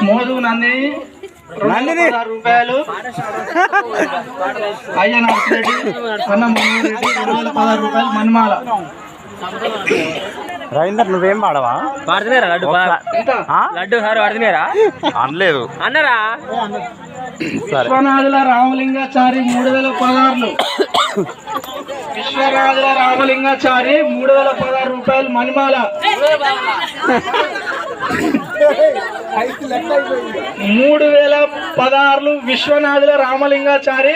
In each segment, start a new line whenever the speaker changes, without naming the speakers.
మోదు నందిని రూపాయలు. అయ్య నర్సిరెడ్డి అన్న రెడ్డి 216 రూపాయలు. మన్మాల
రవీందర్ నువ్వేం పాడవా?
పాడుతున్నారా లడ్డు? లడ్డు సార్ పాడుతున్నారా?
అనలేదు
అన్నరా?
విశ్వనాథుల రామలింగాచారి 3016. విశ్వనాథుల రామలింగాచారి 316 రూపాయలు. మణిమాల 3016. విశ్వనాథుల రామలింగాచారి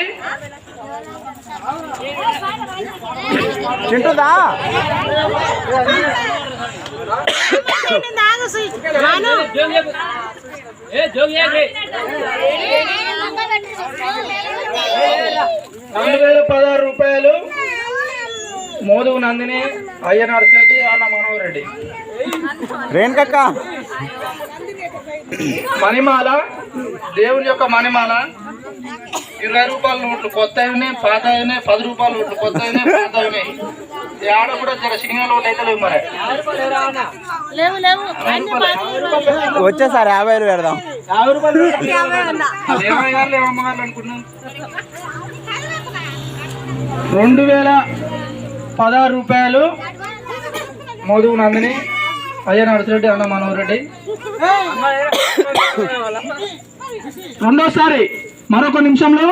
చింటుందా?
రూపాయలు. మోదు నందిని అయ్య నర్సిరెడ్డి అన్న మనోహర్ రెడ్డి.
రేణుకక్క
మణిమాల దేవుని యొక్క మణిమాల 20 రూపాయల నోట్లు కొత్త అయినాయి, పాత అయినాయి. 10 రూపాయల నోట్లు కొత్త అయినాయి, పాత అయినాయి. ఆడ కూడా జర సిగ్నల్ నోట్లు అయితే లేవు. మరి
వచ్చేసారి 50 పెడదాం.
50 రూపాయలు లేవమ్మగారు అనుకుంటున్నాం. 2016 రూపాయలు. మోదు నందిని అయ్య నర్సిరెడ్డి అన్న మనోహర్ రెడ్డి. రెండోసారి మరొక నిమిషంలో